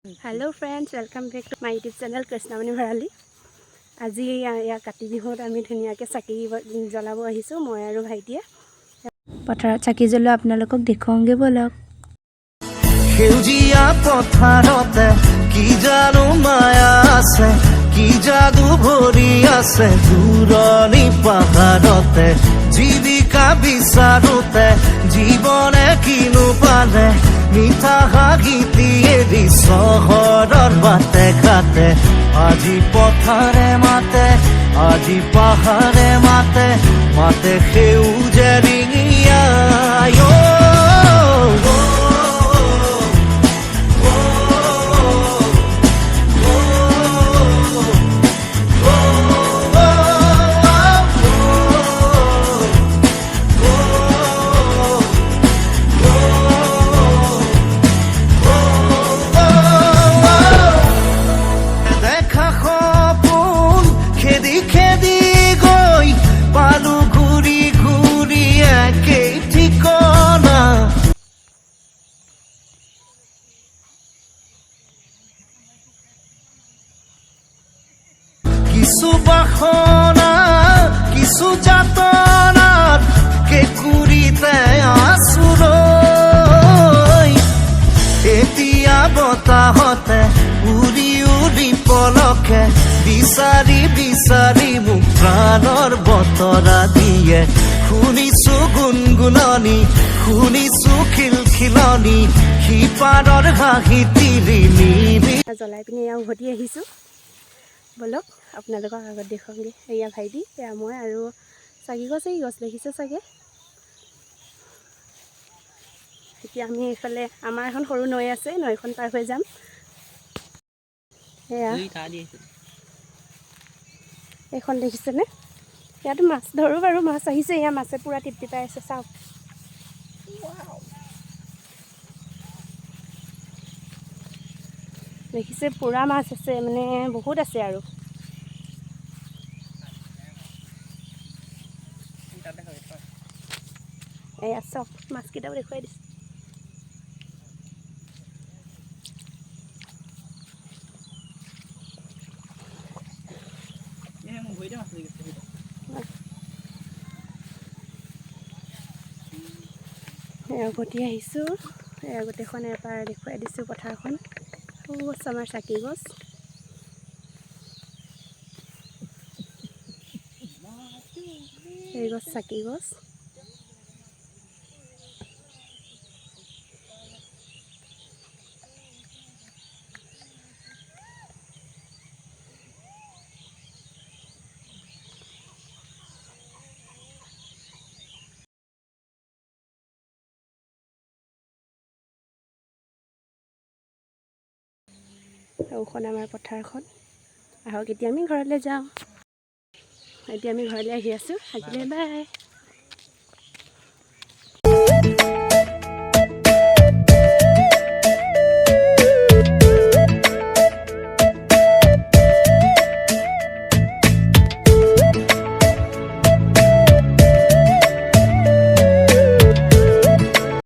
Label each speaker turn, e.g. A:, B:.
A: Hello friends, welcome back to my YouTube channel Krishnamani Bharali. আজি ইয়া কাতি বিহুত আমি ধুনীয়াকৈ চাকি জ্বলাব আহিছোঁ মই আৰু ভাইটিয়ে পথাৰত চাকি জ্বলোৱা আপোনালোকক দেখুৱাওঁগে বলক
B: সেউজীয়া পথাৰতে কি জানো মায়া আছে কি যাদু ভৰি আছে দূৰণি পাহাৰতে জীৱিকা বিচাৰোতে জীৱনে কিনো পালে মিঠা হাঁহিটিয়েৰি চহৰৰ বাটে ঘাটে আজি পথাৰে মাতে আজি পাহাৰে মাতে মাতে সেউজে ৰিঙিয়াই কিছু বাসনা কিছু যাতনাত কেঁকুৰিতে আছুৰৈ এতিয়া বতাহতে উৰি উৰি পলকে বিচাৰি বিচাৰি মোক প্ৰাণৰ বতৰা দিয়ে শুনিছো গুণগুণনি শুনিছো খিলখিলনি সিপাৰৰ হাঁহি তিৰিনি
A: জ্বলাই পিনি এয়া উভতি আহিছোঁ বলক আপোনালোকক আগত দেখুৱাওঁগে এয়া ভাইটি এয়া মই আৰু চাকি গছ দেখিছে চাগে এতিয়া আমি এইফালে আমাৰ এখন সৰু নৈ আছে নৈখন পাৰ হৈ যাম এয়া এইখন দেখিছেনে ইয়াতো মাছ ধৰোঁ বাৰু মাছ আহিছে এয়া মাছে পূৰা টিপটিপাই আছে চাওক দেখিছে পূৰা মাছ আছে মানে বহুত আছে আৰু এয়া চাওক মাছকেইটাও দেখুৱাই দিছোঁ এয়া উভতি আহিছোঁ এয়া গোটেইখন এবাৰ দেখুৱাই দিছোঁ পথাৰখন গছ আমাৰ চাকি গছ এই গছ চাকি গছ এইখন আমাৰ পথাৰখন আহক এতিয়া আমি ঘৰলৈ যাওঁ এতিয়া আমি ঘৰলৈ আহি আছোঁ আজিলৈ বাই